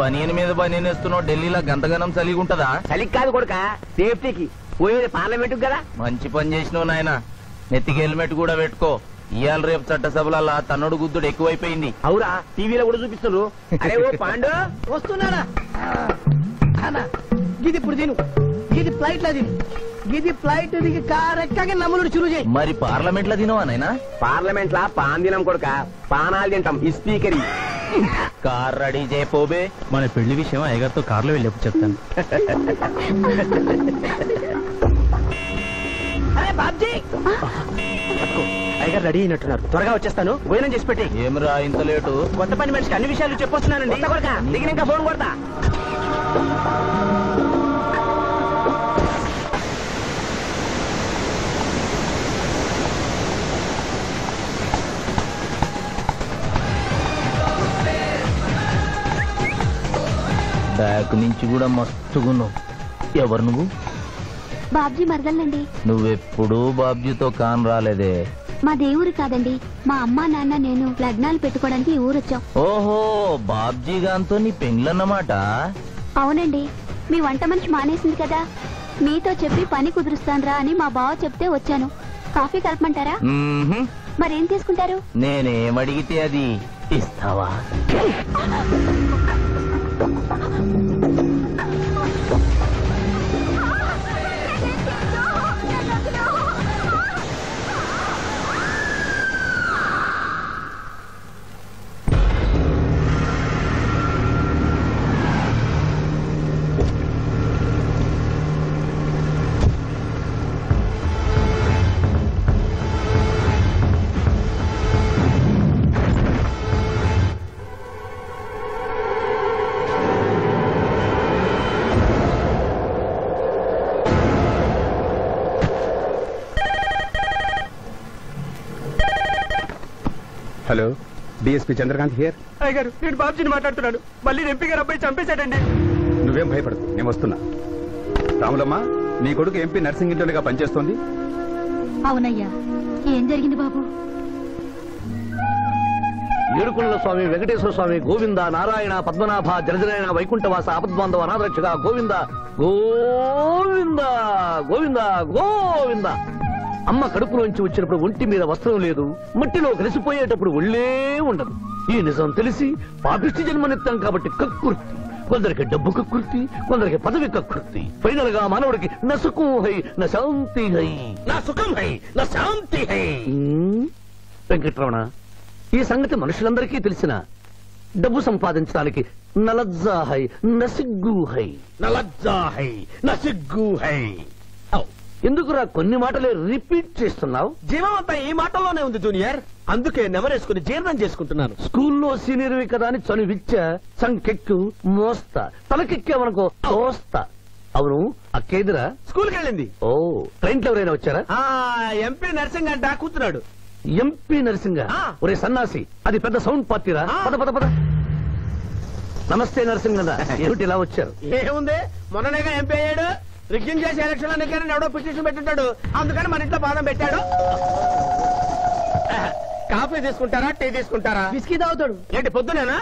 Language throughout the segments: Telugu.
బనియన్ మీద బనియన్ వేస్తున్నావు, ఢిల్లీలో గంతగనం చలిగి ఉంటదా? చలికి కాదు కొడుక, సేఫ్టీకి. పోయేది పార్లమెంట్ కదా. మంచి పని చేసినావు నాయన. నెత్తికి హెల్మెట్ కూడా పెట్టుకో. ఇవాళ రేపు చట్టసభల తన్నుడు గుద్దుడు ఎక్కువైపోయింది. అవురా, టీవీలో కూడా చూపిస్తున్నారు. అరే ఓ పాండు వస్తున్నాడా? గిది ఇప్పుడు తిను, గిది ఫ్లైట్ లో తిను, గిది ఫ్లైట్ దిగి కార్ ఎక్కగా నమ్ములు చురు చేయి. మరి పార్లమెంట్ లో తినవా నాయనా? పార్లమెంట్ లా పాన్ తినం కొడుక, పానాలు తింటాం. ఈ స్పీకర్ కార్ రెడీ చేయపోబే. మన పెళ్లి విషయం అయ్యగారితో కార్లో వెళ్ళేప్పుడు చెప్తాను. అరే బాబ్జీ, అయ్యగారు రెడీ అయినట్టున్నారు. త్వరగా వచ్చేస్తాను, భోజనం చేసి పెట్టి. ఏమిరా ఇంత లేటు? కొత్త పని మనిషికి అన్ని విషయాలు చెప్పొస్తున్నానండి. దిగినాక ఫోన్ కొడతా. బ్యాక్ నుంచి కూడా మస్తుగున్నావు. ఎవరు నువ్వు? బాబ్జీ మరదలండి. నువ్వెప్పుడూ బాబ్జీతో కాన్ రాలేదే. మా దేవురు కాదండి, మా అమ్మా నాన్న నేను లగ్నాలు పెట్టుకోవడానికి ఈ ఊరొచ్చాం. ఓహో, బాబ్జీ గాంతో నీ పెండ్లన్నమాట. అవునండి, మీ వంట మనిషి మానేసింది కదా, మీతో చెప్పి పని కుదురుస్తానరా అని మా బావ చెప్తే వచ్చాను. కాఫీ కలపమంటారా? మరేం తీసుకుంటారు? నేనేమడిగితే అది ఇస్తావా? Hello, DSP Chandrakanth here. అయ్యగారు, నేను బాబ్జీని మాట్లాడుతున్నాను. మళ్ళీ ఎంపీ గారు అబ్బాయి చంపేశాడండి. నువ్వేం భయపడదు, నేను వస్తున్నా. రాములమ్మ, నీ కొడుకు ఎంపీ నర్సింగ్ ఇంటర్గా పనిచేస్తోంది. అవునయ్యా, ఏం జరిగింది బాబు? ఏడుకొండల స్వామి, వెంకటేశ్వర స్వామి, గోవింద, నారాయణ, పద్మనాభ, జలజనాయన, వైకుంఠవాస, ఆపద్బాంధవ, అనాథరక్షక, గోవింద గోవింద గోవింద గోవింద. అమ్మ కడుపులోంచి వచ్చినప్పుడు ఒంటి మీద వస్త్రం లేదు, మట్టిలో కలిసిపోయేటప్పుడు ఒళ్ళే ఉండదు. ఈ నిజం తెలిసి పాపిష్టి జన్మనిత్తాం కాబట్టి కక్కుర్తి. కొందరికి డబ్బు కక్కుర్తి, కొందరికి పదవి కక్కుర్తి. ఫైనల్ గా మానవుడికి నా సుఖం హై, నా శాంతి హై, నా సుఖం హై, నా శాంతి హై. వెంకటరమణ, ఈ సంగతి మనుషులందరికీ తెలిసిన డబ్బు సంపాదించడానికి నలజ్జా హై, నసిగ్గు హై, నలజ్జా హై, నసిగ్గు హై. ఎందుకురా కొన్ని మాటలే రిపీట్ చేస్తున్నావు? జీవం అంతా ఈ మాటల్లోనే ఉంది జూనియర్, అందుకే నెమరేసుకుని జీర్ణం చేసుకుంటున్నాను. స్కూల్లో సీనియర్వి కదా అని చనువిచ్చ, సంకెక్కు, మోస్తా, తలకెక్కావనుకో తోస్తా. అవును, అక్కేదిరా స్కూల్కి వెళ్ళింది. ఓ, ట్రైన్లో ఎవరైనా వచ్చారా? ఎంపీ నర్సింగ్ అంట కూర్చున్నాడు. ఎంపీ నరసింగ? ఒరే సన్నాసి, అది పెద్ద సౌండ్ పార్టీరా. పద పద పద. నమస్తే నరసింగ, ఏమిటి ఇలా వచ్చారు? ఏముంది, మొన్ననేగా ఎంపీ అయ్యాడు. రిగ్గింగ్ చేసి ఎలక్షన్ అన్ని ఎవడో పిటిషన్ పెట్టుంటాడు, అందుకని మన ఇంట్లో పాదం పెట్టాడు. కాఫీ తీసుకుంటారా, టీ తీసుకుంటారా? బిస్కీ తాగుతాడు. ఏంటి పొద్దునేనా?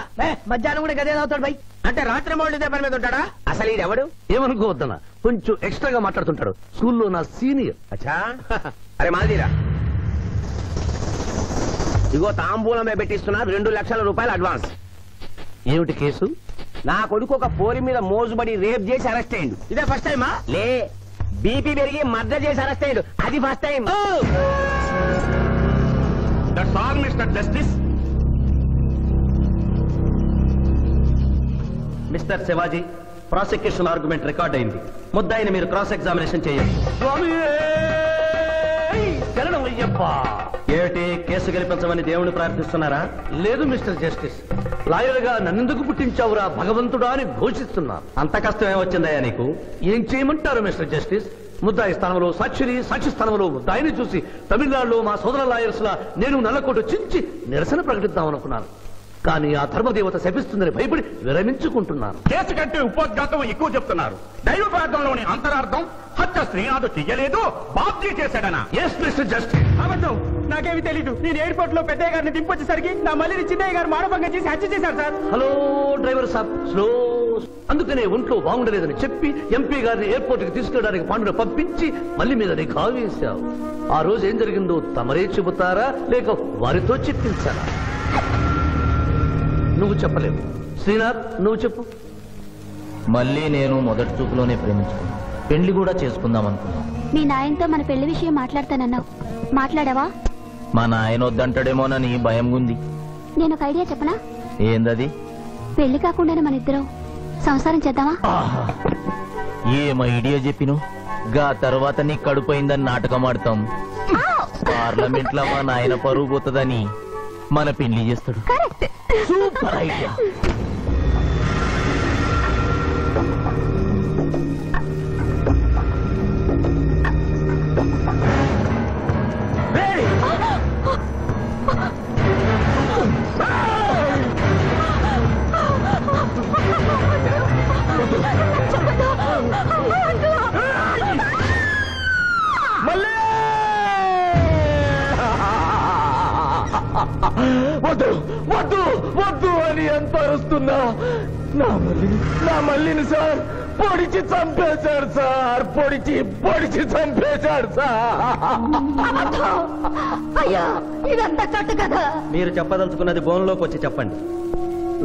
మధ్యాహ్నం కూడా గదే తాగుతాడు బై. అంటే రాత్రి మౌళ్ళు ఇదే పని మీద ఉంటాడా? అసలు ఇది ఎవడు? ఏమనుకోవద్దన్నా, కొంచెం ఎక్స్ట్రాగా మాట్లాడుతుంటాడు. స్కూల్లో నా సీనియర్. అచ్చా, అరే మాదిరా, ఇగో తాంబూలమే పెట్టిస్తున్నా, 2 లక్షల రూపాయలు అడ్వాన్స్. ఏమిటి కేసు? నా కొడుకు ఒక పోరి మీద మోజుబడి రేప్ చేసి అరెస్ట్ అయ్యిండు. ఇదే ఫస్ట్ టైమా? లే, బీపీ పెరిగి మర్డర్ చేసి అరెస్ట్ అయ్యాడు, అది first time. That's all mister justice. Mister Shivaji, prosecution argument record అయింది. ముద్దాయిని మీరు క్రాస్ ఎగ్జామినేషన్ చేయండి. ఏమిటి, కేసు గెలిపించమని దేవుని ప్రార్థిస్తున్నారా? లేదు మిస్టర్ జస్టిస్, లాయర్ గా నన్నెందుకు పుట్టించావురా భగవంతుడా అని ఘోషిస్తున్నా. అంత కష్టం ఏమొచ్చిందయ్యా నీకు? ఏం చేయమంటారు మిస్టర్ జస్టిస్? ముద్దాయి స్థానంలో సాక్షిని, సాక్షి స్థానంలో ముద్దాయిని చూసి తమిళనాడులో మా సోదర లాయర్స్ లా నేను నల్లకోటు చించి నిరసన ప్రకటిద్దామనుకున్నాను. కానీ ఆ ధర్మదేవత శపిస్తుందని భయపడి విరమించుకుంటున్నాను. కేసు కంటే ఉపోద్ఘాతం ఎక్కువ చెప్తున్నారు. దైవ ప్రార్థనలోని అంతరార్థం హత్య శ్రీనాథు చెయ్యలేదు, బాబ్జీ చేశాడనా? Yes mister justice. అబద్ధం. నాకేమి తెలీదు. నేను ఎయిర్పోర్ట్ లో పెద్దయ్య గారిని దింపొచ్చేసరికి నా మళ్ళీ చిన్నయ్య గారు మానభంగం చేసి హత్య చేశారు సార్. హలో డ్రైవర్ సాబ్, స్లో. అందుకనే ఒంట్లో బాగుండలేదని చెప్పి ఎంపీ గారిని ఎయిర్పోర్ట్ కి తీసుకెళ్ళడానికి పాండును పంపించి మళ్ళీ మీద నీకు ఆవేశావు. ఆ రోజు ఏం జరిగిందో తమరే చెబుతారా లేక వారితో చెప్పించారా? నువ్వు చెప్పలేవు. శ్రీనాథ్, నువ్వు చెప్పు. మళ్ళీ నేను మొదటి చూపులోనే ప్రేమించుకున్నాను. పెళ్లి కూడా చేసుకుందాం అనుకున్నాను. మీ నాయనతో మన పెళ్లి విషయం మాట్లాడతానన్నావు, మాట్లాడావా? మా నాయన వద్దంటాడేమోనని భయం ఉంది. నేను ఒక ఐడియా చెప్పనా? ఏందది? పెళ్లి కాకుండానే మన ఇద్దరం సంసారం చేద్దామా? ఏం ఐడియా చెప్పిను? గా తర్వాత నీ కడుపోయిందని నాటకం ఆడతాం. పార్లమెంట్ లో మా నాయన పరువు పోతుందని మన పెళ్లి చేస్తాడు. Super idea. వద్దు వద్దు వద్దు అని ఎంత అరుస్తున్నా నా మళ్ళీని సార్ పొడిచి చంపేశాడు సార్. పొడిచి చంపేశాడు సార్. అయ్యా, ఇదంతా కట్టు కదా. మీరు చెప్పదలుచుకున్నది బోన్లోకి వచ్చి చెప్పండి.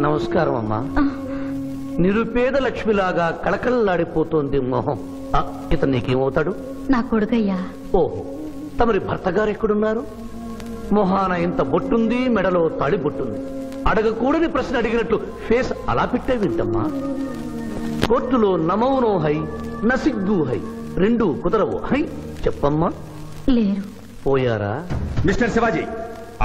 నమస్కారం అమ్మా. నిరుపేద లక్ష్మిలాగా కళకళలాడిపోతోంది మొహం. ఇతను నీకేమవుతాడు? నా కొడుకయ్యా. ఓహో, తమరి భర్త గారు ఎక్కడున్నారు? మొహాన ఇంత బొట్టుంది, మెడలో తాళి బొట్టుంది. అడగకూడని ప్రశ్న అడిగినట్టు ఫేస్ అలా పెట్టే వింటమ్మా. కోర్టులో నమౌనో హై నసిగ్గు హై, రెండు కుదరవు హై. చెప్పమ్మా. లేరు. పోయారా? మిస్టర్ శివాజీ,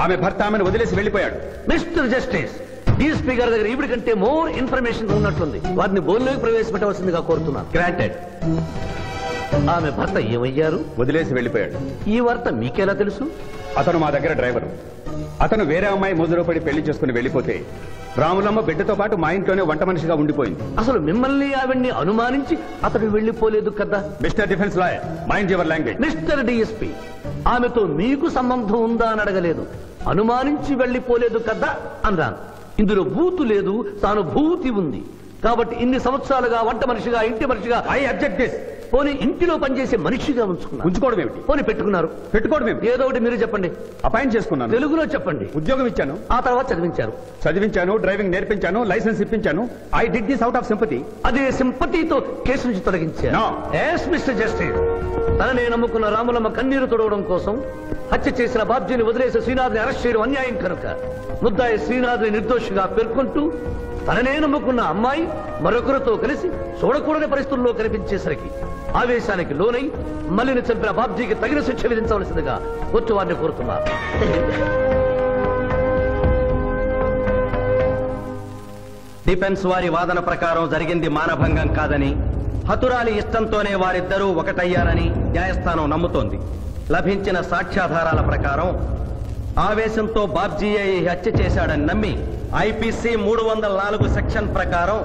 ఆమె భర్త ఆమెను వదిలేసి వెళ్ళిపోయాడు. మిస్టర్ జస్టిస్, డీఎస్పీ గారి దగ్గర ఈవిడ కంటే మోర్ ఇన్ఫర్మేషన్ ఉన్నట్లుంది. వారిని బోన్లోకి ప్రవేశపెట్టవలసిందిగా కోరుతున్నాను. గ్రాంటెడ్. ఆమె భర్త ఏమయ్యారు? వదిలేసి వెళ్ళిపోయాడు. ఈ వార్త మీకెలా తెలుసు? అతను మా దగ్గర డ్రైవరు. అతను వేరే అమ్మాయి ముదురు పడి పెళ్లి చేసుకుని వెళ్ళిపోతే రాములమ్మ బిడ్డతో పాటు మా ఇంట్లోనే వంట మనిషిగా ఉండిపోయింది. అసలు మిమ్మల్ని ఆవిడ్ని అనుమానించి అతడు వెళ్ళిపోలేదు కదా? Mister defence lawyer, mind your language. Mister DSP, ఆమెతో మీకు సంబంధం ఉందా అని అడగలేదు. అనుమానించి వెళ్ళిపోలేదు కదా అన్నాను. ఇందులో బూతు లేదు, సానుభూతి ఉంది. కాబట్టి ఇన్ని సంవత్సరాలుగా వంట మనిషిగా, ఇంటి మనిషిగా, ఐ అబ్జెక్ట్ దిస్. పోనీ ఇంటిలో పనిచేసే మనిషిగా ఉంచుకున్నారు. ఉంచుకోవడం ఏమిటి? పోనీ పెట్టుకున్నారు. పెట్టుకోవడం ఏమిటి? ఏదో ఒకటి మీరు చెప్పండి. అపాయింట్ చేసుకున్నాను. తెలుగులో చెప్పండి. ఉద్యోగం ఇచ్చాను. ఆ తర్వాత చదివించారు. చదివించాను, డ్రైవింగ్ నేర్పించాను, లైసెన్స్ ఇప్పించాను. I did this out of sympathy. అదే సింపతితో కేసు నుంచి తొలగించారు. No. ఎస్ మిస్టర్ జస్టిస్, తననే నమ్ముకున్న రాములమ్మ కన్నీరు తొడవడం కోసం హత్య చేసిన బాబ్జీని వదిలేసి శ్రీనాథ్ని అరెస్ట్ చేయడం అన్యాయం కనుక ముద్దాయి శ్రీనాథ్ని నిర్దోషిగా పేర్కొంటూ తననే నమ్ముకున్న అమ్మాయి మరొకరితో కలిసి చూడకూడని పరిస్థితుల్లో కనిపించేసరికి ఆవేశానికి లోనై మల్లిని చంపిన బాబ్జీకి తగిన శిక్ష విధించవలసిందిగా కోర్టు వారిని కోరుతున్నారు. డిఫెన్స్ వారి వాదన ప్రకారం జరిగింది మానభంగం కాదని, హతురాలి ఇష్టంతోనే వారిద్దరూ ఒకటయ్యారని న్యాయస్థానం నమ్ముతోంది. లభించిన సాక్ష్యాధారాల ప్రకారం ఆవేశంతో బాబ్జీయే ఈ హత్య చేశాడని నమ్మి ఐపీసీ 304 సెక్షన్ ప్రకారం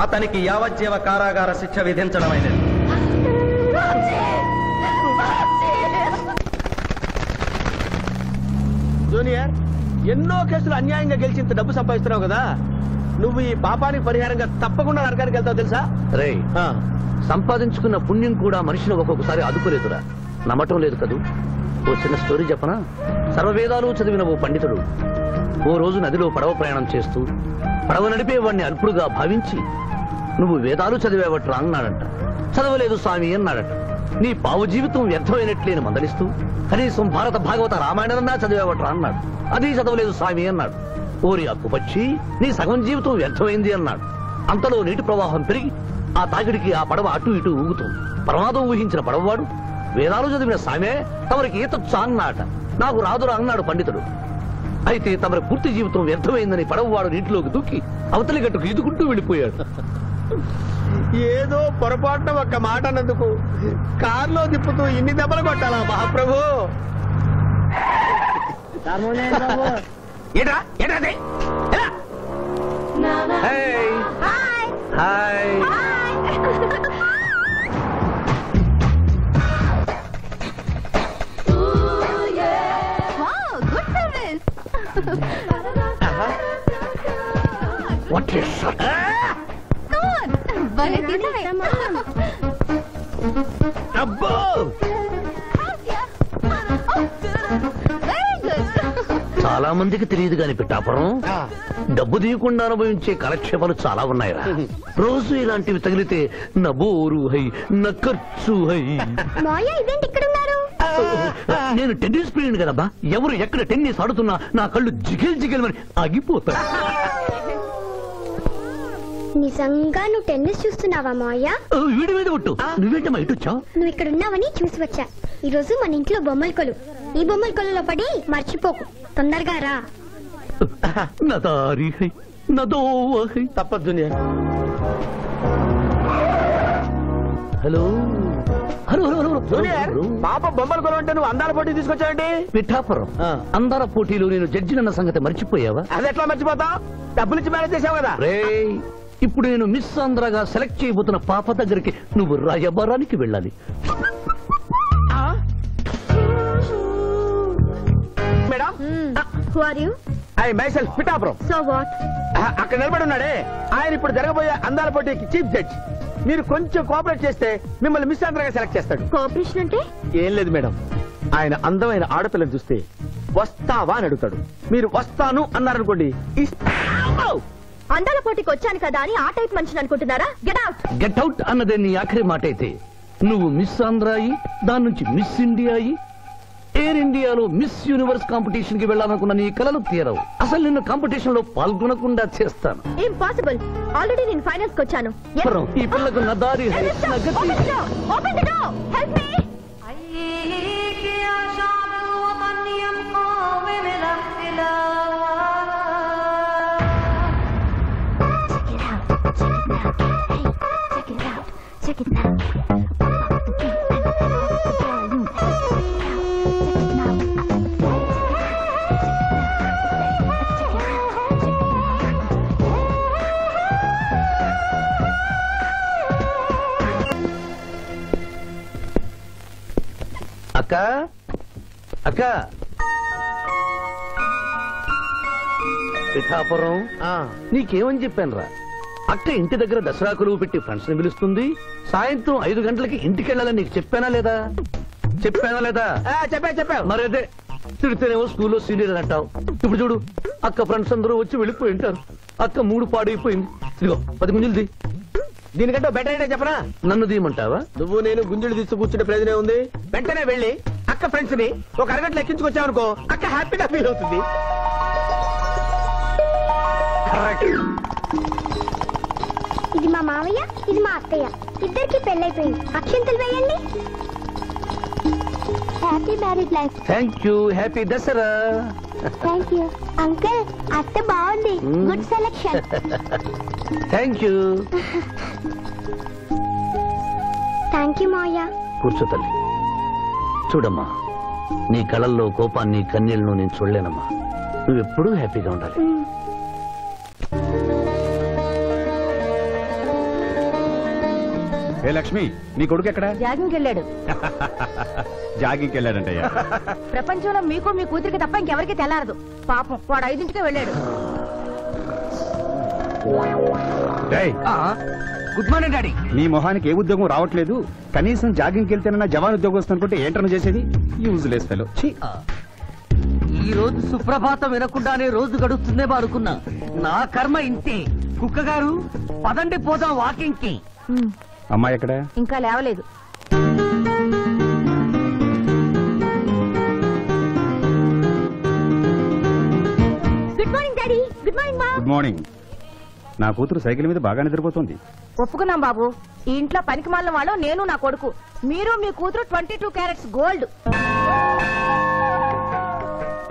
అతనికి యావజ్జీవ కారాగార శిక్ష విధించడమైనది. జూనియర్, ఎన్నో కేసులు అన్యాయంగా గెలిచి ఇంత డబ్బు సంపాదిస్తున్నావు కదా, నువ్వు ఈ పాపానికి పరిహారంగా తప్పకుండా నరకానికి వెళ్తావు తెలుసా? రే, సంపాదించుకున్న పుణ్యం కూడా మనిషిని ఒక్కొక్కసారి అదుపులేదురా. నమ్మటం లేదు కదూ. ఓ చిన్న స్టోరీ చెప్పనా? సర్వవేదాలు చదివిన ఓ పండితుడు ఓ రోజు నదిలో పడవ ప్రయాణం చేస్తూ పడవ నడిపేవాడిని అల్పుడుగా భావించి, నువ్వు వేదాలు చదివేవట్రా అన్నాడంట. చదవలేదు స్వామి అన్నాడట. నీ పావు జీవితం వ్యర్థమైనట్లేని మందలిస్తూ, కనీసం భారత భాగవత రామాయణన్నా చదివేవట్రా అన్నాడు. అది చదవలేదు స్వామి అన్నాడు. ఓరి అక్కుపక్షి, నీ సగం జీవితం వ్యర్థమైంది అన్నాడు. అంతలో నీటి ప్రవాహం పెరిగి ఆ తాకిడికి ఆ పడవ అటు ఇటు ఊగుతుంది. ప్రమాదం ఊహించిన పడవవాడు, వేదాలు చదివిన సామే తమరికి ఈతొచ్చా అన్నాట. నాకు రాదురా అన్నాడు పండితుడు. అయితే తమరి పూర్తి జీవితం వ్యర్థమైందని పడవవాడు నీటిలోకి దూకి అవతలి గట్టుకు ఈదుకుంటూ వెళ్ళిపోయాడు. ఏదో పొరపాటున ఒక్క మాట అన్నందుకు కారులో తిప్పుతూ ఇన్ని దెబ్బలు కొట్టాలా మహాప్రభు? హాయ్. What a shot. భలే తీసావే. అబ్బో Very good. చాలా మందికి తెలియదు గాని పిఠాపురం డబ్బు తీయకుండా అనుభవించే కాలక్షేపాలు చాలా ఉన్నాయిరా. రోజు ఇలాంటివి తగిలితే నా బోరు హై నా ఖర్చు హై. మాయ ఇదేంటి ఇక్కడ ఉన్నారు? నేను టెన్నిస్ ప్లేయర్ కదబ్బా. ఎవరు ఎక్కడ టెన్నిస్ ఆడుతున్నా నా కళ్ళు జిగిల్ జిగిల్ అని ఆగిపోతాయి. నిజంగా నువ్వు టెన్నిస్ చూస్తున్నావా మాయా? వీడి మీద కొట్టు. నువ్వేంటమ్మా ఇటు వచ్చావు? నువ్వు ఇక్కడ ఉన్నావని చూసి వచ్చా. ఈ రోజు మన ఇంట్లో బొమ్మల కొలు. ఈ బొమ్మల కొలులో పడి మర్చిపోకు. తొందరగా రా. నా దారి హై నా దోవ హై. తప్పదు hello hello hello junior hello. పాప బొమ్మలు కొనుంటే నువ్వు అందాల పోటీ తీసుకొచ్చావండి. పిఠాపురం అందాల పోటీలు నేను జడ్జినన్న సంగతి మర్చిపోయావా? అది ఎట్లా మర్చిపోతావు? డబ్బులు ఇచ్చి మేనేజ్ చేసావు కదా. రేయ్, ఇప్పుడు నేను మిస్ ఆంధ్రగా సెలెక్ట్ చేయబోతున్న పాప దగ్గరికి నువ్వు రాయబారానికి వెళ్ళాలి. Madam Who are you? I myself Pithapuram. So what? అక్కడ నిలబడి ఉన్నాడే ఆయన ఇప్పుడు జరగబోయే అందాల పోటీకి చీఫ్ జడ్జ్. మీరు కొంచెం కోఆపరేట్ చేస్తే మిమ్మల్ని మిస్ ఆంధ్రగా సెలెక్ట్ చేస్తాడు. కోఆపరేషన్ అంటే? ఏం లేదు మేడం, ఆయన అందమైన ఆడపిల్లని చూస్తే వస్తావా అని అడుగుతాడు. మీరు వస్తాను అన్నారనుకోండి, అందాల పోటీకి వచ్చాను కదా అని ఆ టైప్ మనిషిని అనుకుంటున్నారా? Get out. గెట్ అవుట్ అన్నదే నీ ఆఖరి మాట అయితే నువ్వు మిస్ ఆంధ్ర అయ్యి దాని నుంచి మిస్ ఇండియా అయ్యి ఎయిర్ ఇండియాలో మిస్ యూనివర్స్ కాంపిటీషన్ కి వెళ్ళాలనుకున్న నీ కలలు తీరవు. అసలు నిన్ను కాంపిటీషన్ లో పాల్గొనకుండా చేస్తాను. ఇంపాసిబుల్. ఆల్రెడీ నేను ఫైనల్స్ కి వచ్చాను. ఈ పిల్లకు నా దారి హై, నా గతి. Open the door. Help me. Check it out. అక్క అక్క పిఠాపురం నీకేమని చెప్పాను రా? అక్క ఇంటి దగ్గర దసరా కొలువు పెట్టి ఫ్రెండ్స్ ని పిలుస్తుంది. సాయంత్రం 5 గంటలకి ఇంటికి వెళ్ళాలని నీకు చెప్పానా లేదా? చెప్పావు. మరి అదే తిడితేనేమో స్కూల్లో సీనియర్ అని అంటావు. ఇప్పుడు చూడు, అక్క ఫ్రెండ్స్ అందరూ వచ్చి వెళ్ళిపోయి ఉంటారు. అక్క మూడు పాడైపోయింది. ఇదిగో 10 గుంజులు. దీనికంటే బెటర్ అయితే చెప్పనా? నన్ను తీయమంటావా? నువ్వు నేను గుంజులు తీసి కూర్చుంటే ప్రయోజనం ఉంది. వెంటనే వెళ్ళి అక్క ఫ్రెండ్స్ ని ఒక అరగంటలో ఎక్కించుకొచ్చావనుకో, అక్క హ్యాపీగా ఫీల్ అవుతుంది. ఇది మా మావయ్య, ఇది మా అత్తయ్య. ఇద్దరికి పెళ్ళైపోయింది. అక్షింతలు వేయండి. Happy married life. Thank you. Happy Dasara. Thank you uncle. అత్త బాగుంది. Good selection. Thank you. Thank you మావయ్య. కూర్చో తల్లి. చూడమ్మా, నీ కళల్లో కోపాన్ని కన్నీళ్లను నేను చూడలేనమ్మా. నువ్వెప్పుడూ హ్యాపీగా ఉండాలి. ఏ లక్ష్మి, నీ కొడుకు ఎక్కడ? జాగింగ్కి వెళ్ళాడు. జాగింగ్కి వెళ్ళాడంటయ్యా. ప్రపంచంలో మీకు మీ కూతురికి తప్ప ఇంకెవరికి తెల్లారదు. పాపం వాడు 5ంటికే వెళ్ళాడు. Good morning daddy. నీ మొహానికి ఏ ఉద్యోగం రావట్లేదు. కనీసం జాగింగ్కి వెళ్తేనన్నా జవాన్ ఉద్యోగం వస్తుంది అనుకుంటే ఏంటన్నా చేసేది? Useless fellow. ఈ రోజు సుప్రభాతం వినకుండానే రోజు గడుస్తుందే అనుకున్నా. నా కర్మ ఇంతే. కుక్క గారు పదండి పోదాం వాకింగ్ కి. అమ్మాయి ఎక్కడ? ఇంకా లేవలేదు. Good morning daddy. Good morning మా. Good morning. నా కూతురు సైకిల్ మీద బాగా నిద్రపోతుంది. ఒప్పుకున్నాం బాబు. ఈ ఇంట్లో పనికి మాలిన వాళ్ళు నేను, నా కొడుకు. మీరు మీ కూతురు 22 క్యారెట్స్ గోల్డ్.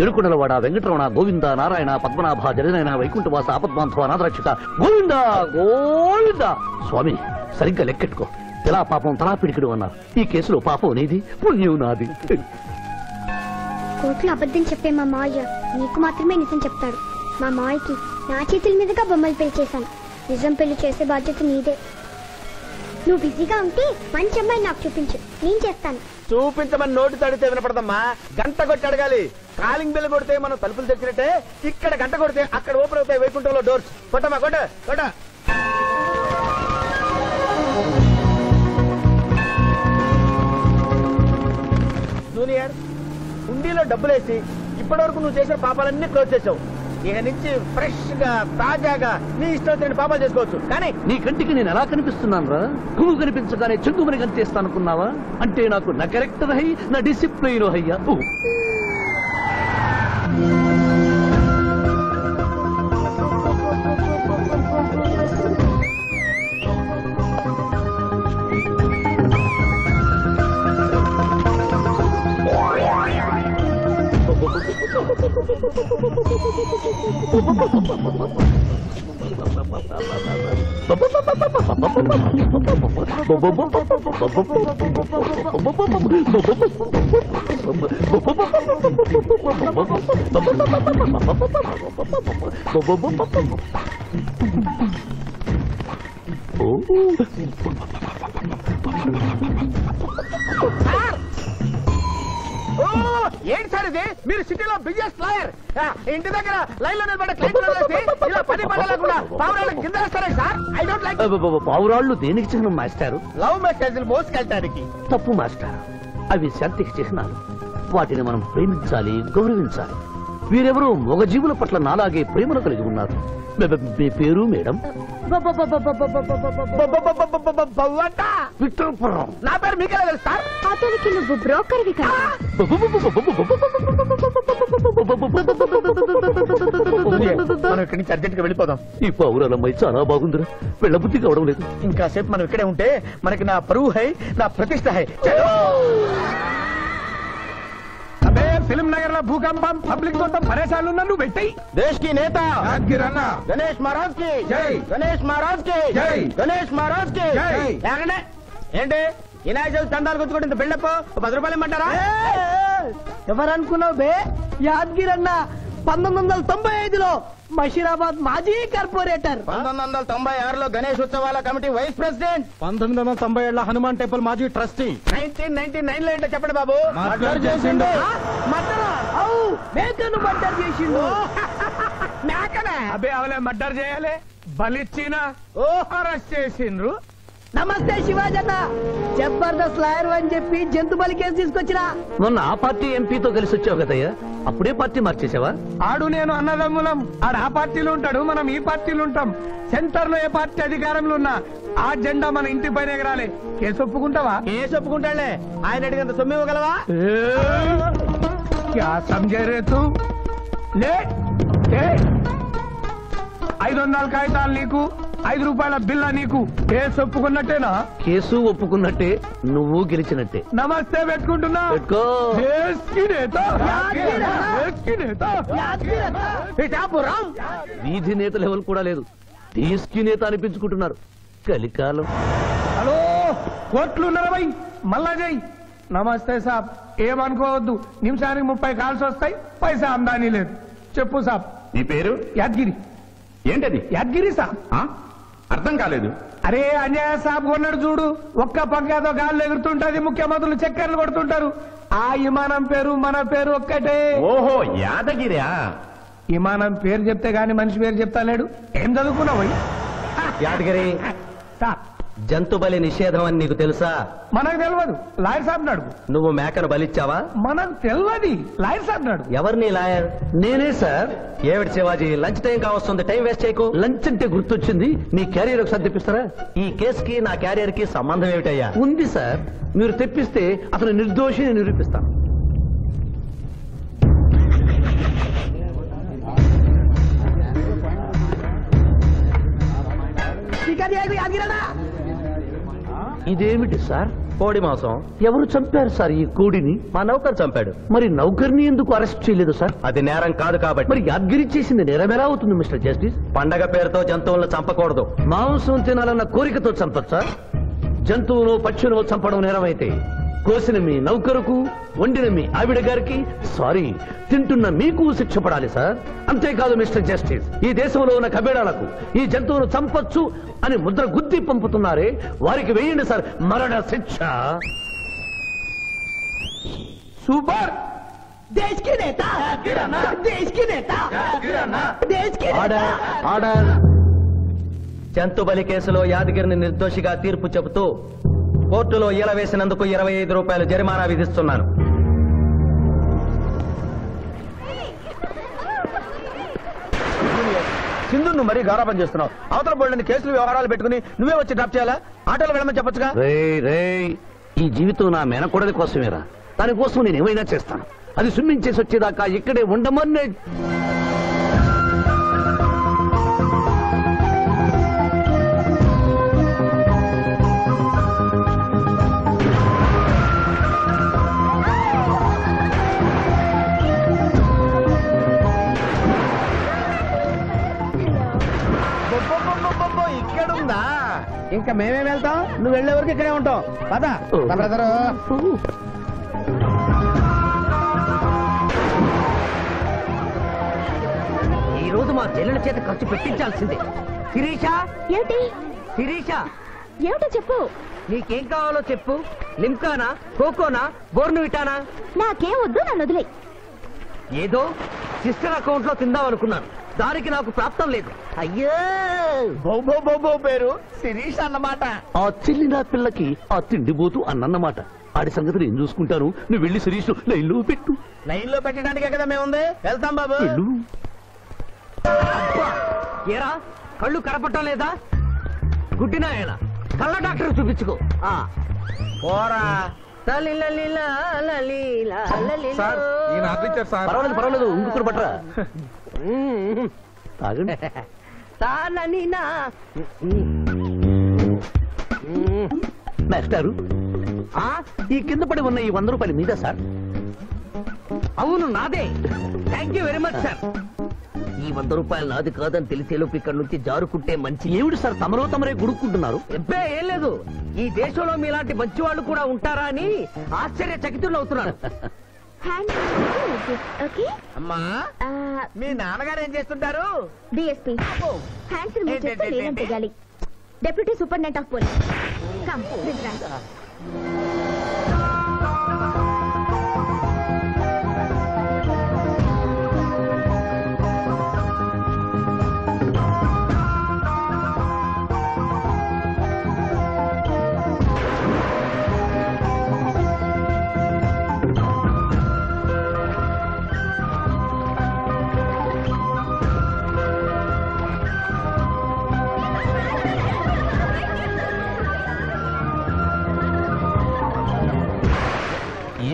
ఎరుకుడలవాడ వెంకటరమణ గోవింద నారాయణ పద్మనాభ జగనైన వైకుంఠవాస ఆపద్బాంధవ అనాథరక్షక గోవింద గోవింద. స్వామి, సరిగ్గా లెక్కెట్టుకో. ఎలా పాపం తలా పిడికిడు అన్నారు. ఈ కేసులో పాపం నీది, పుణ్యం నాది. కోర్టులో అబద్ధం చెప్పే మా మావయ్య నీకు మాత్రమే నిజం చెప్తాడు. మా మావయ్యకి నా చేతుల మీదుగా బొమ్మలు పెళ్లి చేశాను. నిజం పెళ్లి చేసే బాధ్యత నీదే. నువ్వు బిజీగా ఉంటే మంచి అమ్మాయి నాకు చూపించు, నేను చేస్తాను. చూపించమని నోటి తడితే వినపడదమ్మా, గంట కొట్టి అడగాలి. కాలింగ్ బెల్ కొడితే మనం తలుపులు తెచ్చినట్టే ఇక్కడ గంట కొడితే అక్కడ ఓపెన్ అవుతాయి వైకుంఠంలో డోర్స్. కొట్టమా కొట్ట కొట్ట. జూనియర్, హుండీలో డబ్బులేసి ఇప్పటి వరకు నువ్వు చేసిన పాపాలన్నీ క్లోజ్ చేసావు. ఇక నుంచి ఫ్రెష్ గా తాజాగా నీ ఇష్టం వచ్చిన పాపాలు చేసుకోవచ్చు. కానీ నీ కంటికి నేను ఎలా కనిపిస్తున్నాను రా? పువ్వు కనిపించగానే చెంగుమని కనిపిస్తాను అనుకున్నావా? అంటే నాకు నా క్యారెక్టర్ హై, నా డిసిప్లిన్ హయ్యా. ఏంటి సార్ ఇది? మీరు సిటీలో బిగ్గెస్ట్ లాయర్, ఇంటి దగ్గర లైన్ లో నిలబడ్డ క్లయింట్ ఇలా పని పడలేకుండా పావురాళ్ళకి కింద వేస్తారే సార్. I don't like. పావురాళ్ళు దేనికి చిహ్నం మాస్టారు? లవ్ మెసేజ్లు మోసుకెళ్ళటానికి. తప్పు మాస్టర్, అవి శాంతికి చిహ్నాలు. వాటిని మనం ప్రేమించాలి, గౌరవించాలి. వీరెవరూ మగజీవుల పట్ల నాలాగే ప్రేమను కలిగి ఉన్నారు. మీ పేరు మేడం? విక్టర్పురం. నా పేరు మీకెలా తెలుసు సార్? అతనికి నువ్వు బ్రోకర్వి కదా. మనం ఇక్కడి నుంచి అర్జెంట్ గా వెళ్ళిపోదాం. ఈ పావురాలమ్మాయి చాలా బాగుందిరా, వెళ్ళబుద్ధి కావడం లేదు. ఇంకాసేపు మనం ఇక్కడే ఉంటే మనకి నా పరువు హై, నా ప్రతిష్ట హై. ఫిల్మ్ నగర్ లో భూకంపం, పబ్లిక్ మొత్తం పరేషాన్లు ఉన్నా నువ్వు పెట్టాయి. దేశ్ కి నేత యాద్గిరన్న గణేష్ మహారాజ్ కి జై. గణేష్ మహారాజ్ కి జై. గణేష్ మహారాజ్ కి జై. ఏమండి? ఏంటి వినాయక చవితి చందాలు గుర్తుకుంటే ఇంత బిల్డప్ 10 రూపాయలు ఇమ్మంటారా? ఎవరనుకున్నావు బే? యాద్గిరన్న 1995లో మషీరాబాద్ మాజీ కార్పొరేటర్. 1996లో గణేష్ ఉత్సవాల committee vice president. 1997 Hanuman temple మాజీ ట్రస్టీ. 1999 లో ఏంటో చెప్పండి బాబు. మర్డర్ చేసిండు. మేకను మర్డర్ చేసిండు. మేకనే అబే అవలే మర్డర్ చేయాలి, బలిచ్చిన అరెస్ట్ చేసిండ్రు. నమస్తే శివాజన్న, జబర్దస్త్ లాయర్ అని చెప్పి జంతు బలి కేసు తీసుకొచ్చినా. మొన్న ఆ పార్టీ ఎంపీతో కలిసి వచ్చావు కదయ్యా, అప్పుడే పార్టీ మార్చేసావా? ఆడు నేను అన్నదమ్ములం. ఆడు ఆ పార్టీలో ఉంటాడు, మనం ఈ పార్టీలో ఉంటాం. సెంటర్ లో ఏ పార్టీ అధికారంలో ఉన్నా ఆ జెండా మన ఇంటి పైన ఎగరాలి. కేసు ఒప్పుకుంటావా? కేసు ఒప్పుకుంటాడులే. ఆయన అడిగినంత సొమ్ము ఇవ్వగలవా? క్యా సమझे रे तू? లే 500 కాగితాలు నీకు, 5 రూపాయల బిల్ల నీకు. కేసు ఒప్పుకున్నట్టేనా? కేసు ఒప్పుకున్నట్టే, నువ్వు గెలిచినట్టే. నమస్తే పెట్టుకుంటున్నా. పెట్టుకో. దేశ్ కి నేత, దేశ్ కి నేత. పిఠాపురం వీధి నేత లెవెల్ కూడా లేదు, దేశీ నేత అనిపించుకుంటున్నారు. కలికాలం. హలో, కోట్లు 40 మళ్ళా చెయ్యి. నమస్తే సాబ్, ఏమనుకోవద్దు. నిమిషానికి 30 కాల్స్ వస్తాయి, పైసా ఆమ్దానీ లేదు. చెప్పు సాబ్. నీ పేరు? యాద్గిరి. ఏంటది? యాద్గిరి సాబ్. అర్థం కాలేదు. అరే అన్యాయ సాబ్ కొన్నాడు చూడు, ఒక్క పక్కతో గాల్లో ఎగురుతుంటది, ముఖ్యమంత్రులు చక్కర్లు కొడుతుంటారు. ఆ విమానం పేరు మన పేరు ఒక్కటే. ఓహో, యాదగిరా. విమానం పేరు చెప్తే గాని మనిషి పేరు చెప్తా లేడు. ఏం చదువుకున్నావు? యాదగిరి, జంతు బలి నిషేధం అని నీకు తెలుసా? మనకు తెలియదు, లాయర్ సాబ్ నాడు. నువ్వు మేకను బలిచ్చావా? మనకు తెలియదు, లాయర్ సాబ్ నాడు. ఎవరిని లాయర్? నేనే సార్. ఏమిటి శివాజీ, లంచ్ టైం కావస్తుంది, టైం వేస్ట్ చేయకు. లంచ్ అంటే గుర్తొచ్చింది, మీ క్యారియర్ ఒకసారి తెప్పిస్తారా? ఈ కేసుకి నా క్యారియర్ కి సంబంధం ఏమిటయ్యా? ఉంది సార్, మీరు తెప్పిస్తే అతను నిర్దోషిని నిరూపిస్తాను. ఇదేమిటి సార్? కోడి మాంసం. ఎవరు చంపారు సార్ ఈ కోడిని? మా నౌకర్ చంపాడు. మరి నౌకర్ని ఎందుకు అరెస్ట్ చేయలేదు సార్? అది నేరం కాదు కాబట్టి. మరి యాద్గిరి చేసింది నేరమెలా అవుతుంది మిస్టర్ జస్టిస్? పండగ పేరుతో జంతువులను చంపకూడదు. మాంసం తినాలన్న కోరికతో చంపచ్చా? జంతువును పక్షులను చంపడం నేరమైతే కోసిన మీ నౌకరుకు, వండిన మీ ఆవిడ గారికి, సారీ తింటున్న మీకు శిక్ష పడాలి సార్. అంతేకాదు మిస్టర్ జస్టిస్, ఈ దేశంలో ఉన్న కబేడాలకు ఈ జంతువును చంపొచ్చు అని ముద్ర గుద్ది పంపుతున్నారే, వారికి వేయండి సార్ మరణ శిక్ష. సూపర్. देश की नेता देश की नेता देश की ఆర్డర్ ఆర్డర్ జంతుబలి కేసులో యాదగిరిని నిర్దోషిగా తీర్పు చెబుతూ కోర్టులో ఈల వేసినందుకు 25 రూపాయలు జరిమానా విధిస్తున్నాను. సింధు నువ్వు మరీ గారాబం చేస్తున్నావు. అవతల బోల్డని కేసులు వ్యవహారాలు పెట్టుకుని నువ్వే వచ్చి డ్రాప్ చేయాలా? ఆటోలో వెళ్ళమని చెప్పొచ్చుగా. ఈ జీవితం నా మేనకోడలి కోసమేరా, దానికోసం నేను ఏమైనా చేస్తాను. అది స్విమ్మింగ్ చేసి వచ్చేదాకా ఇక్కడే ఉండమని. ఇక్కడుందా? ఇంకా మేమే వెళ్తాం, నువ్వు వెళ్లే వరకు ఇక్కడే ఉంటాం. పద బ్రదరు. ఈ రోజు మా చెల్లెల చేత ఖర్చు పెట్టించాల్సిందే. శిరీష, ఏమిటి శిరీష, ఏమిటో చెప్పు. నీకేం కావాలో చెప్పు. లిమ్కానా, కోకోనా, బోర్నువిటానా? నాకేం వద్దు, నన్ను వదిలే. ఏదో సిస్టర్ అకౌంట్ లో తిందాం అనుకున్నాను, దానికి నాకు ప్రాప్తం లేదు. అయ్యో, బౌబో పేరు శిరీష్ అన్నమాట. ఆ చెల్లిన పిల్లకి ఆ తిండిపోతూ అన్నమాట. ఆడి సంగతి నేను చూసుకుంటాను. నువ్వు వెళ్ళి శిరీష్ లైన్లో పెట్టు. లైన్ లో పెట్టడానికే కదా మేముంది. వెళ్తాం బాబు. వెళ్ళు. ఏరా కళ్ళు కనపడటం లేదా? గుడ్డినాయన కళ్ళ డాక్టర్ చూపించుకో. పోరా. పర్వాలేదు పర్వాలేదు, ఇంకొకరు పట్టరా. తాగండి. మాస్టారు, ఈ కింద పడి ఉన్న ఈ 100 రూపాయలు మీద సార్? అవును, నాదే. Thank you very much sir. ఈ 100 రూపాయలు నాది కాదని తెలిసేలోపు ఇక్కడ నుంచి జారుకుంటే మంచి. ఏమిటి సార్ తమరో తమరే గుడుక్కుంటున్నారు? ఎబ్బే ఏం లేదు, ఈ దేశంలో మీలాంటి మంచి వాళ్ళు కూడా ఉంటారా అని ఆశ్చర్యచకితులు అవుతున్నారు. అమ్మా, మీ నాన్నగారు ఏం చేస్తుంటారు? డిఎస్పీ హ్యాండ్స్ రిమూవ్ చేస్తే లేదని తెగాలి. Deputy superintendent of police. Come this rank.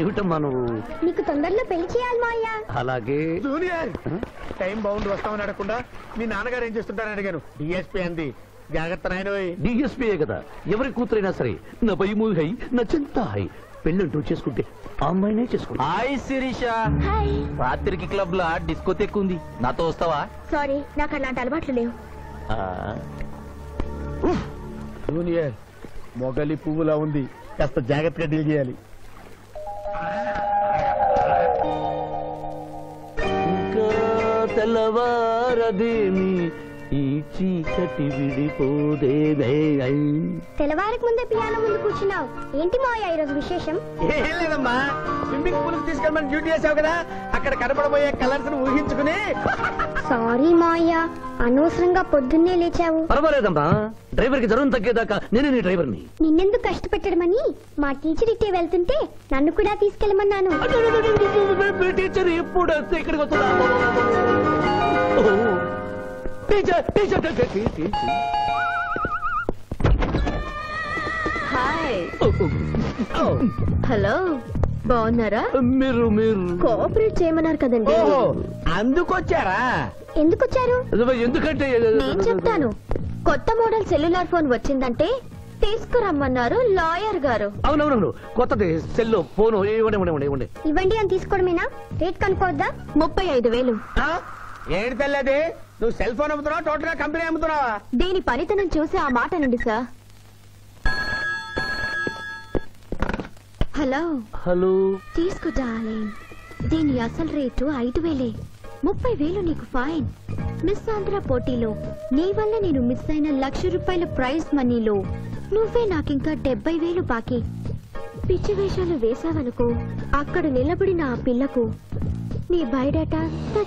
ఏమిటమ్మా నువ్వు? నీకు తొందరలో పెళ్లి చేయాలి మాయ్య. అలాగే. జూనియర్, టైం బాగుండి వస్తామని అడగకుండా మీ నాన్నగారు ఏం చేస్తుంటారని అడిగాను. డిఎస్పీ అంది. జాగ్రత్త నాయన. డిఎస్పీయే కదా, ఎవరి కూతురైనా సరే నా భయము హై, నా చింత హై. పెళ్ళంటూ చేసుకుంటే ఆ అమ్మాయినే చేసుకుంటా. హాయ్ శిరీష. హాయ్. రాత్రికి క్లబ్ లా డిస్కో తెక్కుంది, నాతో వస్తావా? సారీ, నాకు అలాంటి అలవాట్లు లేవు. జూనియర్, మొగలి పువ్వులా ఉంది, కాస్త జాగ్రత్తగా డీల్ చేయాలి. ఇంకా తెల్లవారదేమి ఈ చీకటి విడిపోదేవే. తెల్లవారికి ముందే పియానో ముందు కూర్చున్నావు. ఏంటి మావయ్య ఈరోజు విశేషం? ఏం లేదమ్మా, స్విమ్మింగ్ పూల్ కి తీసుకెళ్ళమని డ్యూటీ చేసావు కదా, అక్కడ కనపడబోయే కలర్స్ ని ఊహించుకుని. సారీ మావయ్య, అనవసరంగా పొద్దున్నే లేచావు. పర్వాలేదమ్మా, డ్రైవర్ కి జ్వరం తగ్గేదాకా నేనే నీ డ్రైవర్ని. నిన్నెందుకు కష్టపెట్టడమని మా టీచర్ ఇట్టే వెళ్తుంటే నన్ను కూడా తీసుకెళ్ళమన్నాను. టీచర్ ఎప్పుడు వస్తే ఇక్కడికి వస్తుందా? Teacher teacher teacher. Hi. Hello, బాగున్నారా? మీరు మీరు కోఆపరేట్ చేయమన్నారు కదండి. ఓహో, అందుకొచ్చారా? ఎందుకొచ్చారు? ఎందుకంటే నేను చెప్తాను. కొత్త మోడల్ సెల్యులార్ ఫోన్ వచ్చిందంటే తీసుకురమ్మన్నారు లాయర్ గారు. అవునవును, కొత్తది సెల్లో ఫోను. ఇవ్వండి. ఇవ్వండి అని తీసుకోవడమేనా? రేట్ కనుక్కోవద్దా? 35,000. ఏంటి తెల్లది, నువ్వు సెల్ ఫోన్ అమ్ముతున్నావా, టోటల్ గా కంపెనీ అమ్ముతున్నావా? దీని పనితనం చూసి ఆ మాట నుండి సార్. హలో హలో, తీసుకో డార్లింగ్. దీని అసలు రేటు 5,000. 30,000 నీకు ఫైన్. మిస్ ఆంధ్ర పోటీలో నీ వల్ల నేను మిస్ అయిన ₹1,00,000 ప్రైజ్ మనీలో నువ్వే నాకింకా 70,000 బాకీ. పిచ్చి వేషాలు వేసావనుకో, అక్కడ నిలబడిన ఆ పిల్లకు నీ బయోడేటా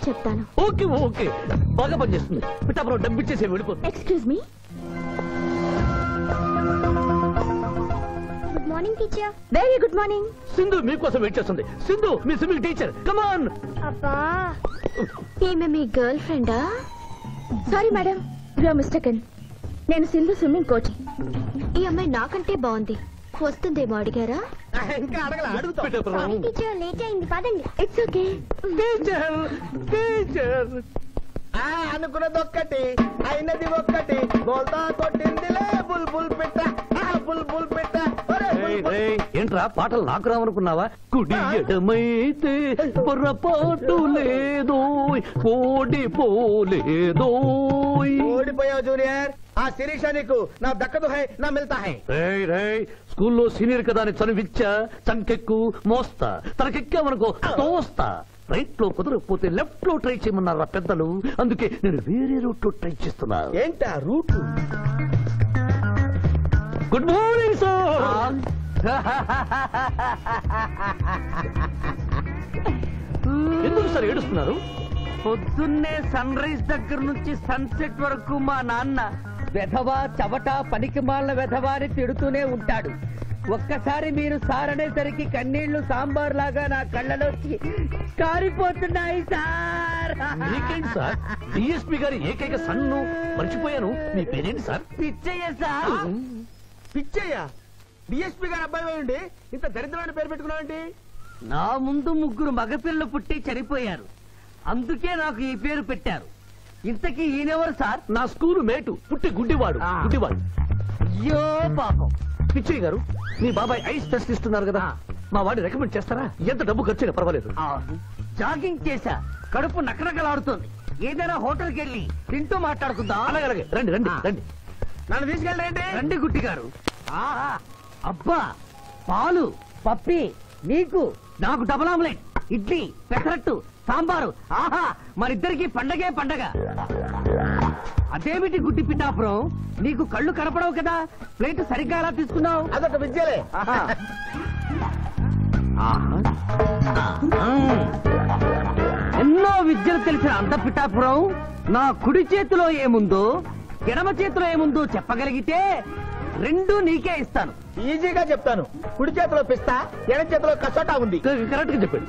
చెప్తాను. ఓకే ఓకే, బాగా పనిచేస్తుంది. పిఠాపురం డబ్బిచ్చేసి వెళ్ళిపోతుంది. Excuse me. Good morning teacher. Very good morning. Sindhu మీకోసం వెయిట్ చేస్తుంది. సింధు మీ స్విమ్మింగ్ టీచర్, కమ్ ఆన్. అబ్బా, ఈమె మీ గర్ల్ ఫ్రెండా? Sorry madam, you are mistaken. నేను సింధు స్విమ్మింగ్ కోచ్. ఈ అమ్మాయి నాకంటే బాగుంది, వస్తుందేమో అడిగారా? ఇంకా అడుగుతాం. టీచర్ లేట్ అయింది, పదండి. It's okay. టీచర్ టీచర్, అనుకున్నది ఒక్కటి, అయినది ఒక్కటి. బోల్తా కొట్టిందిలే బుల్ బుల్ పెట్ట, బుల్ బుల్ పెట్ట. ఏంట్రా పాటలు నాకు రావనుకున్నావా? కుడి ఎడమైతే పొరపాటు లేదో, ఓడిపోలేదో. ఓడిపోయావు జూనియర్. ఆ శిరీష నీకు నా దక్కదు హై, నా మిల్తా హై. స్కూల్లో సీనియర్ కదా అని చనివిచ్చా, చంకెక్కు మోస్తా, తనకెక్కామనుకో తోస్తా. రైట్ లో కుదరకపోతే లెఫ్ట్ లో ట్రై చేయమన్నారా పెద్దలు, అందుకే నేను వేరే రూట్ లో ట్రై చేస్తున్నా. ఏంటా రూట్? Good morning sir. ఎందుకు సార్ ఏడుస్తున్నారు? పొద్దున్నే సన్ రైజ్ దగ్గర నుంచి సన్సెట్ వరకు మా నాన్న వెధవా చవట పనికిమాల వెధవా అని తిడుతూనే ఉంటాడు. ఒక్కసారి మీరు సార్ అనేసరికి కన్నీళ్లు సాంబార్ లాగా నా కళ్ళలోకి కారిపోతున్నాయి సార్. మీకేంటి సార్, డిఎస్పీ గారి ఏకైక సన్ను మర్చిపోయాను. మీ పేరేంటి sir? Pichchaiah sir. Pichchaiah? DSP గారి అబ్బాయి ఉండి ఇంత దరిద్రమైన పేరు పెట్టుకున్నావేంటి? నా ముందు 3 మగపిల్లలు పుట్టి చనిపోయారు, అందుకే నాకు ఈ పేరు పెట్టారు. ఇంతకీ ఈయనెవరు సార్? నా స్కూలు మేటు, పుట్టి గుడ్డివాడు. గుడ్డివాడు. అయ్యో పాపం. పిచ్చయ్య గారు, మీ బాబాయ్ ఐస్ టెస్ట్ ఇస్తున్నారు కదా, మా వాడిని రికమెండ్ చేస్తారా? ఎంత డబ్బు ఖర్చైనా పర్వాలేదు. జాగింగ్ చేశా, కడుపు నకనకలాడుతుంది. ఏదైనా హోటల్కి వెళ్ళి తింటూ మాట్లాడుకుందాం. అలాగే అలాగే, రండి రండి రండి. నన్ను తీసుకెళ్ళండి. రండి గుట్టి గారు. అబ్బా, పాలు పప్పి, నీకు నాకు డబుల్ ఆమ్లెట్, ఇడ్లీ పెసరట్టు సాంబారు. ఆహా, మరిద్దరికి పండగే పండగ. అదేమిటి గుడ్డి పిఠాపురం, నీకు కళ్ళు కనపడవు కదా, ప్లేట్ సరిగ్గా ఎలా తీసుకున్నావు? అదొక విద్యలే. ఎన్నో విద్యలు తెలిసిన అంత పిఠాపురం నా కుడి చేతిలో ఏముందో ఎడమ చేతిలో ఏముందో చెప్పగలిగితే 2 నీకే ఇస్తాను. ఈజీగా చెప్తాను. కుడి చేతిలో పిస్తా, ఎడం చేతిలో కసోటా ఉంది. కరెక్ట్ గా చెప్పండి.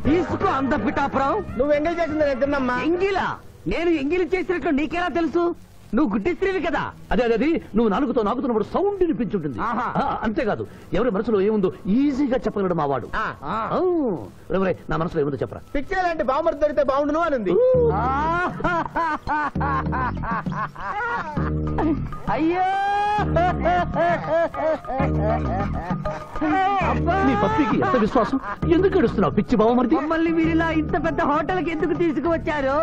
తీసుకో అంత పిఠాపురం. నువ్వు ఎంగిల్ చేసింది నేను తిన్నమ్మా. ఎంగిలా? నేను ఎంగిలి చేసినట్లు నీకెలా తెలుసు? నువ్వు గుడ్డిస్త్రీవి కదా. అదే అదే, నువ్వు నాలుగుతో నాకుతున్నప్పుడు సౌండ్ వినిపించుంటుంది. అంతేకాదు, ఎవరి మనసులో ఏముందో ఈజీగా చెప్పగలడు మా వాడు. నా మనసులో ఏముందో చెప్పరా? పిక్చర్ లాంటి బాంబర్ దొరికితే బాగుండును అని. అయ్యో, నీ పప్పికి ఎంత విశ్వాసం, ఎందుకు ఏడుస్తున్నావు పిచ్చి బావమరిది? మమ్మల్ని వీరిలా ఇంత పెద్ద హోటల్కి ఎందుకు తీసుకువచ్చారు?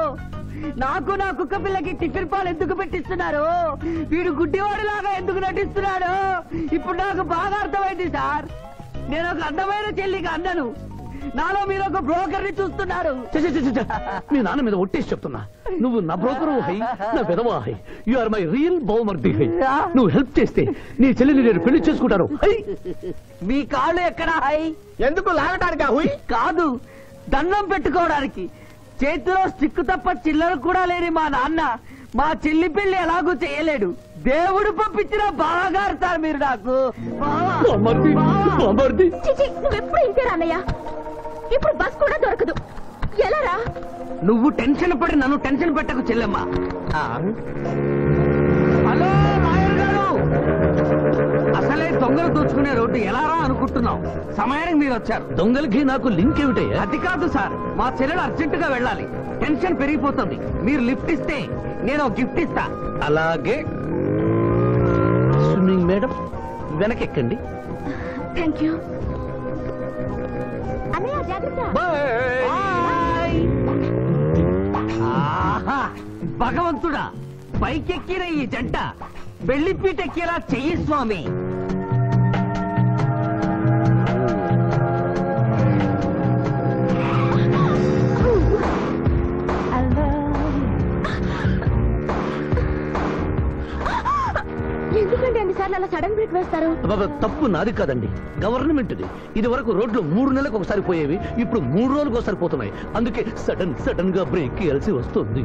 నాకు నా కుక్క పిల్లకి టిఫిన్ పాలు ఎందుకు పెట్టిస్తున్నారు? వీడు గుడ్డివాడిలాగా ఎందుకు నటిస్తున్నాడు? ఇప్పుడు నాకు బాగా అర్థమైంది సార్. నేను ఒక అందమైన చెల్లికి అందను, నాలో మీరు ఒక బ్రోకర్ ని చూస్తున్నారు. మీ నాన్న మీద ఒట్టేసి చెప్తున్నా, నువ్వు నా బ్రోకరు హై, నా పెదవా హై. యు ఆర్ మై రియల్ బహుమర్ది హై. నువ్వు హెల్ప్ చేస్తే నీ చెల్లిని నేను పెళ్లి చేసుకుంటాను. మీ కాళ్ళు ఎక్కడా హై? ఎందుకు లాగటానికి? హుయ్ కాదు, దండం పెట్టుకోవడానికి. చేతిలో స్టిక్ తప్ప చిల్లర కూడా లేని మా నాన్న మా చెల్లి పెళ్లి ఎలాగూ చేయలేడు. దేవుడు పంపించిన బాగా సార్ మీరు నాకు. నువ్వెప్పుడు ఇంతే రాన్నయ్య. ఇప్పుడు బస్ కూడా దొరకదు, ఎలా రా? నువ్వు టెన్షన్ పడి నన్ను టెన్షన్ పెట్టకు చెల్లెమ్మ. హలో మాయర్ గారు, అసలే దొంగలు దోచుకునే రోడ్డు ఎలా రా అనుకుంటున్నావు? సమయానికి మీరు వచ్చారు. దొంగలకి నాకు లింక్ ఏమిటయ్యా? అది కాదు సార్, మా చెల్లెలు అర్జెంట్ గా వెళ్ళాలి, టెన్షన్ పెరిగిపోతుంది. మీరు లిఫ్ట్ ఇస్తే నేను గిఫ్ట్ ఇస్తా. అలాగే. స్విమ్మింగ్ మేడం, వెనకెక్కండి. థ్యాంక్ యూ అన్నయ్య, జాగ్రత్త. ఆహా, భగవంతుడా, పైకెక్కిన ఈ జంట వెళ్లిపీటెక్కేలా చెయ్యి స్వామి. ఎందుకంటే అన్నిసార్లు అలా అలా సడన్ బ్రేక్ వేస్తారు? తప్పు నాది కాదండి, గవర్నమెంట్ది. ఇది వరకు రోడ్లు 3 నెలలకు ఒకసారి పోయేవి, ఇప్పుడు 3 రోజులకు ఒకసారి పోతున్నాయి. అందుకే సడన్ గా బ్రేక్ వేయాల్సి వస్తుంది.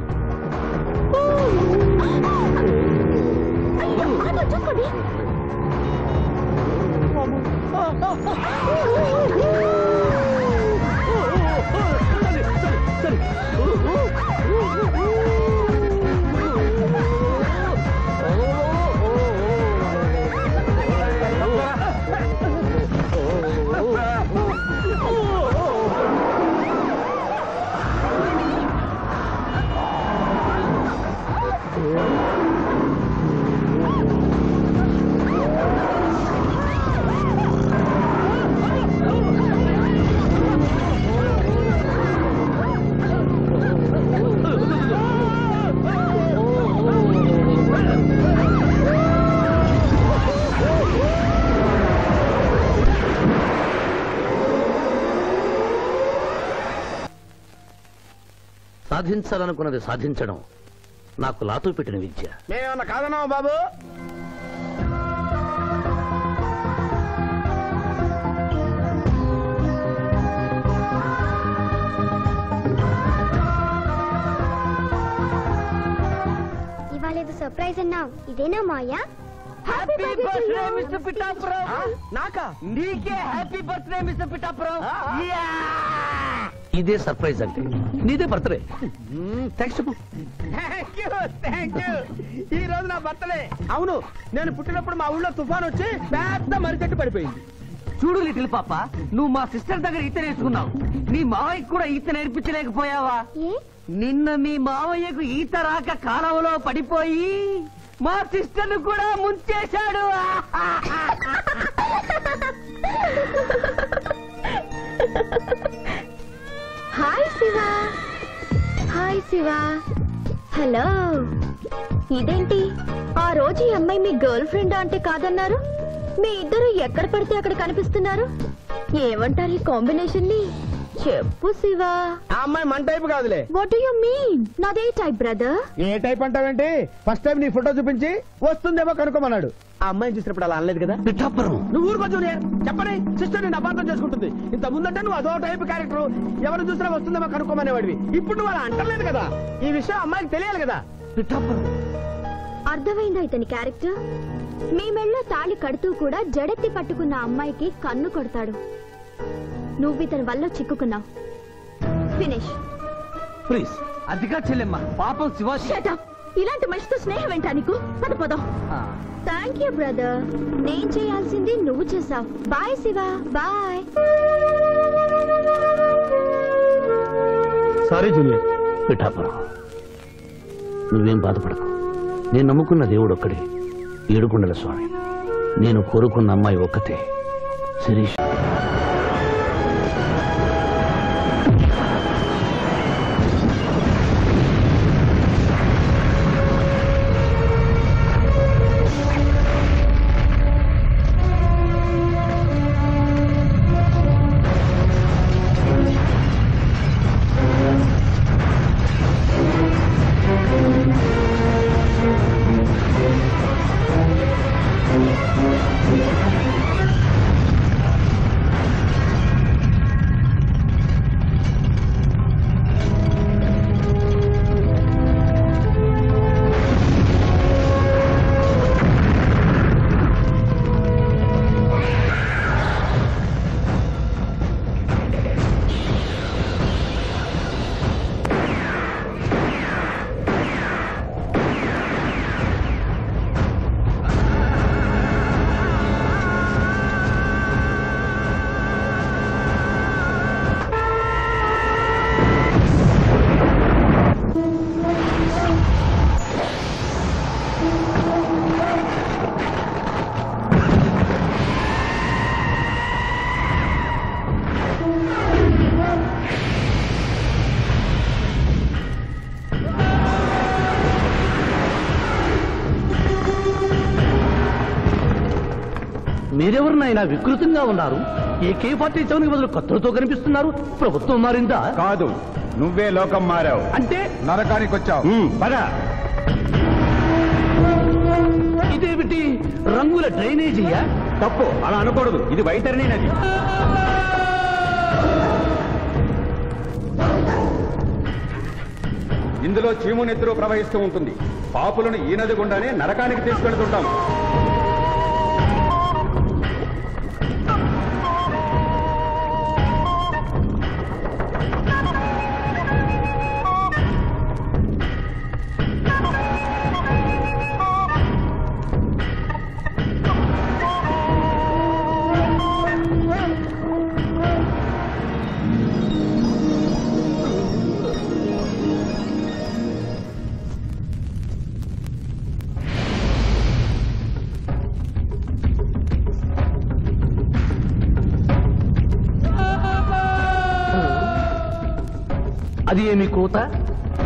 చూసుకోండి. సాధించాలనుకున్నది సాధించడం నాకు లాతో పెట్టిన విద్య. మేమన్నా కాదన్నావా బాబు? ఇవాళ ఏదో సర్ప్రైజ్ అన్నావు, ఇదేనా Maya? Happy birthday mister Pithapuram. నాకా? నీకే హ్యాపీ బర్త్డే మిస్టర్ పిఠాపురం. ఇదే సర్ప్రైజ్ అంటే. నీదే బర్త్డే. థ్యాంక్స్ చెప్పు. Thank you. ఈ రోజు నా బర్త్డే. అవును, నేను పుట్టినప్పుడు మా ఊళ్ళో తుఫాన్ వచ్చి పెద్ద మర్రి చెట్టు పడిపోయింది. చూడు లిటిల్ పాప, నువ్వు మా సిస్టర్ దగ్గర ఈత నేర్చుకున్నావు. నీ మావయ్యకు కూడా ఈత నేర్పించలేకపోయావా? నిన్న మీ మావయ్యకు ఈత రాక కాలువలో పడిపోయి మా సిస్టర్ కూడా ముంచేశాడు. Hi Shiva. Hi Shiva. Hello. ఇదేంటి ఆ రోజు ఈ అమ్మాయి మీ గర్ల్ ఫ్రెండ్ అంటే కాదన్నారు? మీ ఇద్దరు ఎక్కడ పడితే అక్కడ కనిపిస్తున్నారు. ఏమంటారు ఈ కాంబినేషన్ ని? చెప్పు శివ. ఆ అమ్మాయి మన టైప్ కాదులే. What do you mean? నాదే టైప్ బ్రదర్. ఏ టైప్ అంటావేంటి? ఫస్ట్ టైం నీ ఫోటో చూపించి వస్తుందేమో కనుక్కోమన్నాడు. ఆ అమ్మాయిని చూసినప్పుడు అలా అనలేదు కదా. నువ్వు ఊరుకో జూనియర్. చెప్పని సిస్టర్ నేను అపార్థం చేసుకుంటుంది. ఇంత ముందంటే నువ్వు అదో టైప్ క్యారెక్టర్, ఎవరు చూసినా వస్తుందేమో కనుక్కోమనేవాడివి. ఇప్పుడు నువ్వు అలా అంటలేదు కదా. ఈ విషయం అమ్మాయికి తెలియాలి కదా. అర్థమైందా ఇతని క్యారెక్టర్? మీ మెళ్ళో తాళి కడుతూ కూడా జడెత్తి పట్టుకున్న అమ్మాయికి కన్ను కొడతాడు. నువ్వు ఇతని వల్ల చిక్కుకున్నావు. Finish please. అదిగా చెల్లెమ్మ, పాపం శివ. ఇలాంటి మనిషితో స్నేహం ఏంటా నీకు? పదం. Thank you brother. నేను చేయాల్సింది నువ్వు చేసావు. Bye Shiva. Bye. Sorry junior. Pithapuram, నువ్వేం బాధపడకు. నేను నమ్ముకున్న దేవుడు ఒక్కడే, ఏడుకొండల స్వామి. నేను కోరుకున్న అమ్మాయి ఒక్కతే, శిరీష్. మీరెవరినైనా వికృతంగా ఉన్నారు. AK-47 బదులు కత్తులతో కనిపిస్తున్నారు. ప్రభుత్వం మారిందా? కాదు, నువ్వే లోకం మారావు. అంటే నరకానికి వచ్చావు. పద. ఇదేమిటి రంగుల డ్రైనేజీయా? తప్పు, అలా అనకూడదు. ఇది వైతరణి నది. ఇందులో చీము నెత్తురు ప్రవహిస్తూ ఉంటుంది. పాపులను ఈ నది గుండానే నరకానికి తీసుకెళ్తుంటాం. అది ఏమి కోత?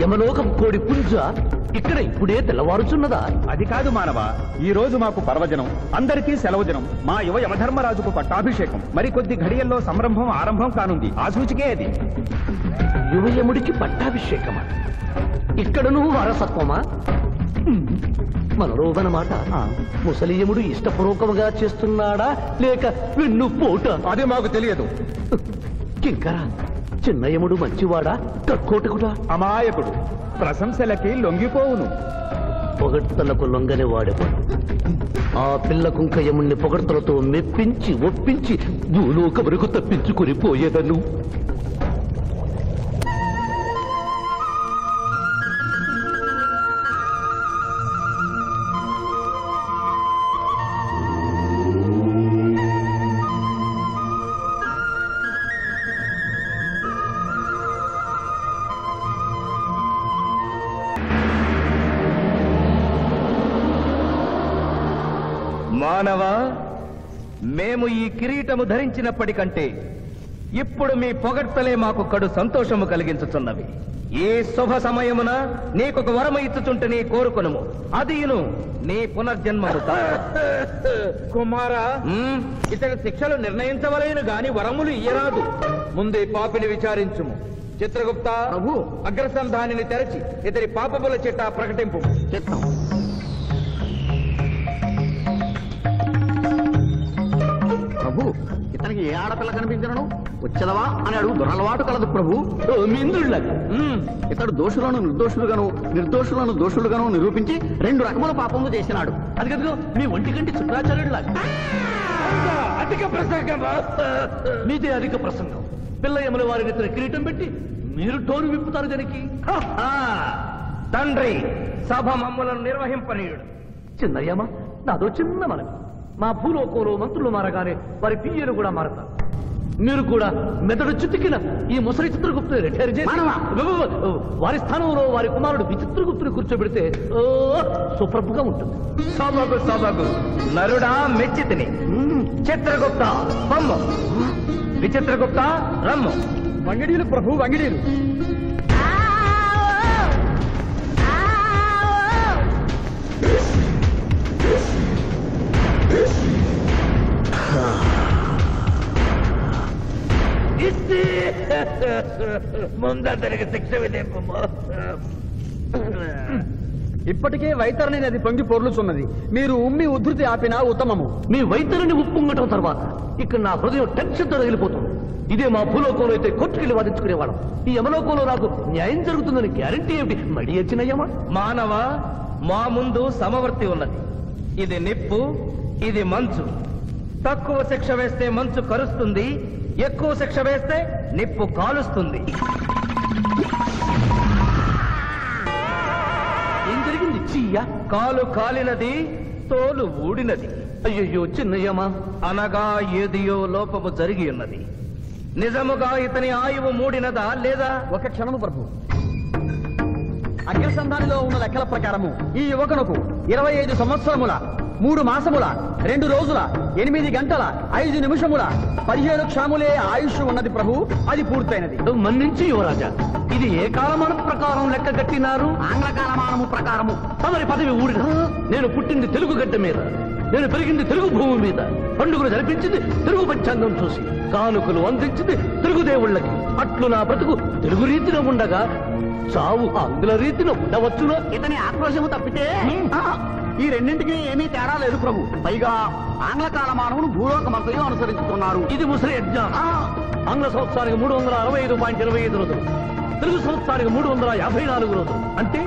యమలోకం కోడి పుంజ ఇక్కడ ఇప్పుడే తెల్లవారుచున్నదా? అది కాదు మానవ, ఈ రోజు మాకు పర్వదినం, అందరికీ సెలవు దినం. మా యువ యమధర్మరాజుకు పట్టాభిషేకం. మరి కొద్ది ఘడియల్లో సంరంభం ఆరంభం కానుంది. ఆ సూచికే అది. యువయముడికి పట్టాభిషేకమా? ఇక్కడను వారసత్వమా? మనరోగనమాట. ముసలియముడు ఇష్టపూర్వకముగా చేస్తున్నాడా లేక వెన్ను పోట? అది మాకు తెలియదు. కింకరా, చిన్నయముడు మంచివాడా కక్కోటకుడా? అమాయకుడు, ప్రశంసలకి లొంగిపోవును. పొగడ్తలకు లొంగని వాడెవడు? ఆ పిల్ల కుంకయముణ్ణి పొగడ్తలతో మెప్పించి ఒప్పించి భూలోకమునకు తప్పించుకుని పోయేదను. మానవ, మేము ఈ కిరీటము ధరించినప్పటికంటే ఇప్పుడు మీ పొగడ్తలే మాకు కడు సంతోషము కలిగించుచున్నవి. ఈ శుభ సమయమున నీకొక వరము ఇచ్చుచుంటే కోరుకొనుము. అదియును నీ పునర్జన్మము. కుమారా, ఇతని శిక్షలు నిర్ణయించవలేను గాని వరములు ఇయ్యరాదు. ముందే పాపిని విచారించుము. చిత్రగుప్త ప్రభు, అగ్రసంధానిని తెరచి ఇతని పాపముల చిట్టా ప్రకటింపు. చిత్తం. ప్రభు, ఇతనికి ఏ ఆడపిల్ల కనిపించను వచ్చదవా అని అడుగు దురలవాటు కలదు ప్రభు. ఇంద్రుళ్ళగా ఇతడు దోషులను నిర్దోషులుగాను నిర్దోషులను దోషులుగాను నిరూపించి 2 రకముల పాపములు చేసినాడు. అది కదుగో మీ ఒంటికంటి శుక్రాచార్యుడిలాగా. అధిక ప్రసంగం. మీదే అధిక ప్రసంగం. పిల్లయముల వారిని ఇతర కిరీటం పెట్టి మీరు టోరు విప్పుతారు దానికి. తండ్రి, సభ మమ్మలను నిర్వహింపనీయుడు. చిన్నయ్యమ్మ, నాదో చిన్న మనవి. మా భూలోకంలో మంత్రులు మారగానే వారి పియ్యలు కూడా మారతారు. మీరు కూడా మెదడు చుట్టుకిన ఈ ముసలి చిత్రగుప్తుని రిటైర్ చేసి వారి స్థానంలో వారి కుమారుడు విచిత్రగుప్తుని కూర్చోబెడితే సుప్రభుగా ఉంటుంది. సభకు సభకు నరుడా మెచ్చితిని. చిత్రగుప్త బొమ్మ, విచిత్రగుప్త రమ్ము. వంగిడీలు ప్రభు, వంగిడీలు. ముందతనికి శిక్ష విధింపము. ఇప్పటికే వైతరణి నది పొంగి పొర్లుచున్నది. మీరు ఉమ్మి ఉద్ధృతి ఆపినా ఉత్తమము. మీ వైద్యుని ఉప్పొంగటం తర్వాత ఇక్కడ నా హృదయం టెన్షన్తో రగిలిపోతుంది. ఇదే మా భూలోకంలో అయితే కోర్టుకెళ్ళి వాదించుకునేవాళ్ళం. ఈ యమలోకంలో నాకు న్యాయం జరుగుతుందని గ్యారంటీ ఏమిటి? మడి వచ్చినయ్యమా? మానవ, మా ముందు సమవర్తి ఉన్నది. ఇది నిప్పు, ఇది మంచు. తక్కువ శిక్ష వేస్తే మంచు కరుస్తుంది, ఎక్కువ శిక్ష వేస్తే నిప్పు కాలుస్తుంది. ఏం జరిగింది? చీయ కాలు కాలినది, తోలు ఊడినది. అయ్యయ్యో చిన్నయ్యమా, అనగా ఏదియో లోపము జరిగి ఉన్నది. నిజముగా ఇతని ఆయువు మూడినదా లేదా? ఒక క్షణము ప్రభు. అగ్రసంధానిలో ఉన్న లెక్కల ప్రకారము ఈ యువకునకు 25 సంవత్సరముల 3 మాసముల 2 రోజుల 8 గంటల 5 నిమిషముల 17 క్షాములే ఆయుష్ ఉన్నది ప్రభు. అది పూర్తయినది. మన్నించి యువరాజా, ఇది ఏ కాలమానం ప్రకారం లెక్క కట్టినారు? ఆంగ్ల కాలమానము ప్రకారము. తమరి పదవి ఊడిన. నేను పుట్టింది తెలుగు గడ్డ మీద, నేను పెరిగింది తెలుగు భూమి మీద, పండుగలు జరిపించింది తెలుగు పంచాంగం చూసి, కానుకలు అందించింది తెలుగు దేవుళ్ళకి. అట్లు నా బ్రతుకు తెలుగు రీతిలో ఉండగా చావు ఆంగ్ల రీతిలో ఉండవచ్చునో? ఇతని ఆక్రోశము తప్పితే ఈ రెండింటికి ఏమీ తేడా లేదు ప్రభు. పైగా ఆంగ్ల కాలమానవులు భూలోక మతయం అనుసరించుతున్నారు. ఇది ముసలి యజ్ఞం. ఆంగ్ల సంవత్సరానికి 365.25 రోజులు, తెలుగు సంవత్సరానికి 354 రోజులు. అంటే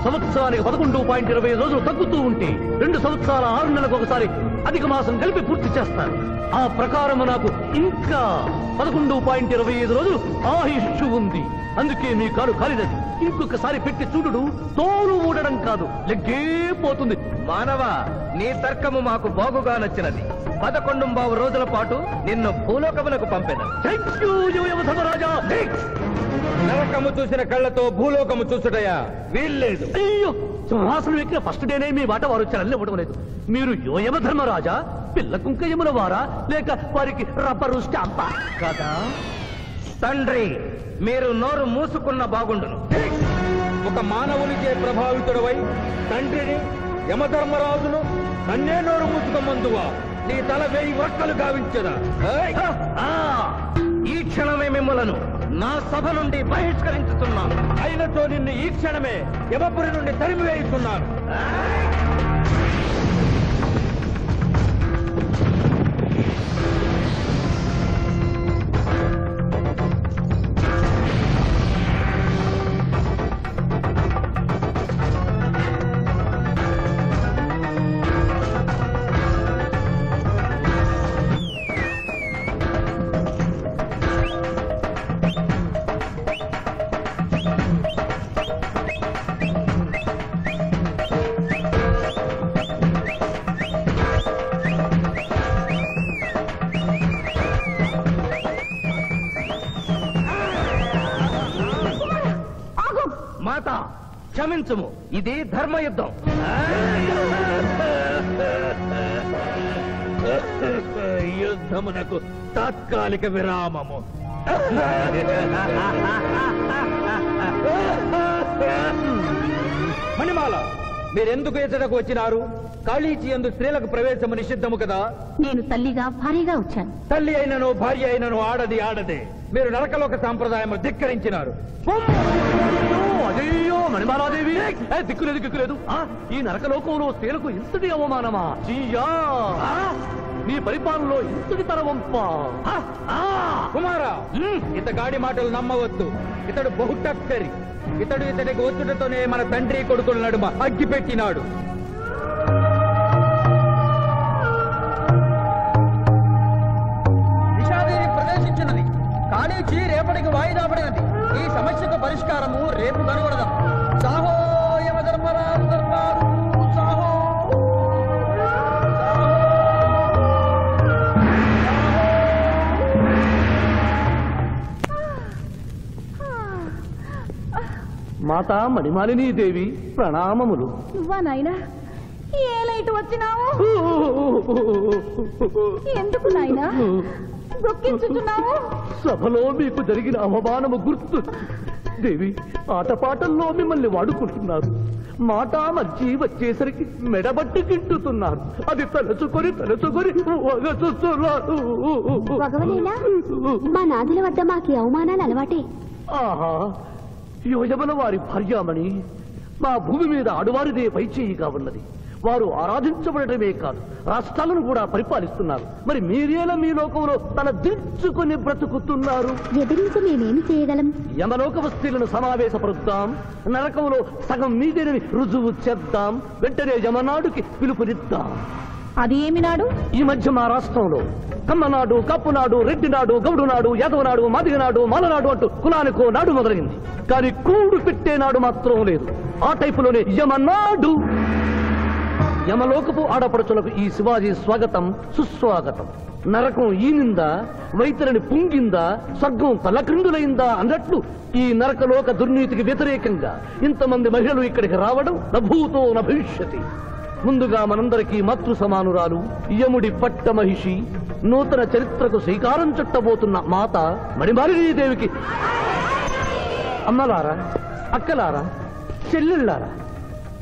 సంవత్సరానికి 11.25 రోజులు తగ్గుతూ ఉంటే 2 సంవత్సరాల 6 నెలలకు ఒకసారి అధిక మాసం కలిపి పూర్తి చేస్తారు. ఆ ప్రకారం నాకు ఇంకా 11.25 రోజులు ఆయుష్ ఉంది. అందుకే మీ కాలు కాలినది. ఇంకొకసారి పెట్టి చూడు, తోలు ఊడడం కాదు, లెగ్గే పోతుంది. మానవ, నీ తర్కము మాకు బాగుగా నచ్చినది. 11 రోజుల పాటు నిన్ను భూలోకములకు పంపెద. నరకము చూసిన కళ్ళతో భూలోకము చూసుటయా వీల్లేదు. అయ్యో, సింహాసనం ఎక్కిన ఫస్ట్ డేనే మీ మాట వారు వచ్చారని ఇవ్వడం లేదు. మీరు యోయమ ధర్మరాజా, పిల్ల కుంకయముల వారా, లేక వారికి రబ్బరు స్టాంపా కదా? తండ్రి, మీరు నోరు మూసుకున్న బాగుండును. ఒక మానవునిచే ప్రభావితుడవై తండ్రిని, యమధర్మరాజును నన్నే నోరు మూసుకోమందువా? నీ తల 1000 వక్కలు గావించదా? ఈ క్షణమే మిమ్మలను నా సభ నుండి బహిష్కరించుతున్నాను. అయినతో నిన్ను ఈ క్షణమే యమపురి నుండి తరిమివేయుతున్నాను. మాత, క్షమించుము, ఇది ధర్మయుద్ధం. యుద్ధమునకు తాత్కాలిక విరామము. మణిమాల, మీరెందుకు ఎచ్చటకు వచ్చినారు? కాళీచి యందు స్త్రీలకు ప్రవేశము నిషిద్ధము కదా? నేను తల్లిగా భారీగా వచ్చాను. తల్లి అయినను భార్య అయినను ఆడది ఆడదే. మీరు నరకలోక సాంప్రదాయము ధిక్కరించినారు. అయ్యో మణిమాలాదేవి, దిక్కులేదు దిక్కులేదు. ఈ నరకలోకంలో స్త్రీలకు ఇంతటి అవమానమా? చీయా, నీ పరిపాలనలో ఇంతటి తరవంపా? కుమారా, ఇతగాడి మాటలు నమ్మవద్దు. ఇతడు బహుటక్కరి. ఇతడికి వచ్చుటతోనే మన తండ్రి కొడుకుల నడుమ అగ్గి పెట్టినాడు. విషాదేవి ప్రవేశించినది. కాళీచి రేపటికి వాయిదా పడినది. ఈ సమస్యకు పరిష్కారము రేపు కనుగొడదాం. సాహో యమధర్మరాజు దర్బారు, సాహో. మాతా మణిమాలినీ దేవి ప్రణామములు. నువ్వా నాయనా? ఏ లైట్ వచ్చినావు? ఎందుకు నాయనా దుఃఖించుతున్నావు? సభలో మీకు జరిగిన అవమానము గుర్తు. దేవి, ఆటపాటల్లో మిమ్మల్ని వాడుకుంటున్నారు. మాట మర్చి వచ్చేసరికి మెడబట్టి గిట్టుతున్నారు. అది తలుచుకొని భగవనేలా, మా నాదుల వద్ద మాకు అవమానాలు అలవాటే. ఆహా, యోజముల వారి భార్యామణి మా భూమి మీద ఆడువారిదే పైచేయిగా ఉన్నది. వారు ఆరాధించబడటమే కాదు, రాష్ట్రాలను కూడా పరిపాలిస్తున్నారు. మరి మీరేలా మీ లోకంలో తల దించుకొని బ్రతుకుతున్నారు? ఎదిరించి మేమేమి చేయగలం? యమలోక వస్తువులను సమావేశపరుద్దాం, నరకంలో సగం మీదేనని రుజువు చేద్దాం. వెంటనే యమనాడుకి పిలుపునిద్దాం. అది ఏమి నాడు? ఈ మధ్య మా రాష్ట్రంలో కమ్మనాడు, కప్పునాడు, రెడ్డినాడు, గౌడునాడు, యాదవనాడు, మాదిగనాడు, మాలనాడు అంటూ కులానికో నాడు మొదలైంది. కానీ కూడు పెట్టేనాడు మాత్రం లేదు. ఆ టైపులోనే యమనాడు. యమలోకపు ఆడపడుచులకు ఈ శివాజీ స్వాగతం సుస్వాగతం. నరకం ఈనిందా, వైతరిని పుంగిందా, స్వర్గం తలక్రిందులైందా అన్నట్లు ఈ నరకలోక దుర్నీతికి వ్యతిరేకంగా ఇంతమంది మహిళలు ఇక్కడికి రావడం నభూతో నభవిష్యతి. ముందుగా మనందరికీ మాతృ సమానురాలు, యముడి పట్ట మహిషి, నూతన చరిత్రకు శ్రీకారం చుట్టబోతున్న మాత మణిమాలినీ దేవికి అమ్మలారా, అక్కలారా, చెల్లెళ్ళారా,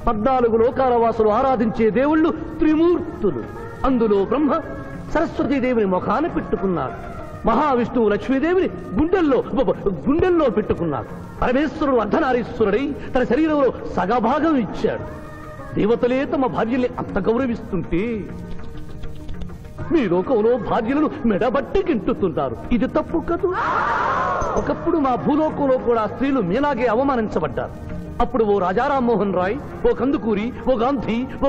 14 లోకాల వాసులు ఆరాధించే దేవుళ్ళు త్రిమూర్తులు. అందులో బ్రహ్మ సరస్వతీదేవిని ముఖాన పెట్టుకున్నారు. మహావిష్ణువు లక్ష్మీదేవిని గుండెల్లో పెట్టుకున్నారు. పరమేశ్వరుడు అర్ధనారీశ్వరుడై తన శరీరంలో సగభాగం ఇచ్చాడు. దేవతలే తమ భార్యల్ని అంత గౌరవిస్తుంటే మీ లోకంలో భార్యలను మెడబట్టి గింటుతుంటారు. ఇది తప్పు కదూ. ఒకప్పుడు మా భూలోకంలో కూడా స్త్రీలు మీలాగే అవమానించబడ్డారు. అప్పుడు ఓ రాజా రామ్మోహన్ రాయ్, ఓ కందుకూరి, ఓ గాంధీ, ఓ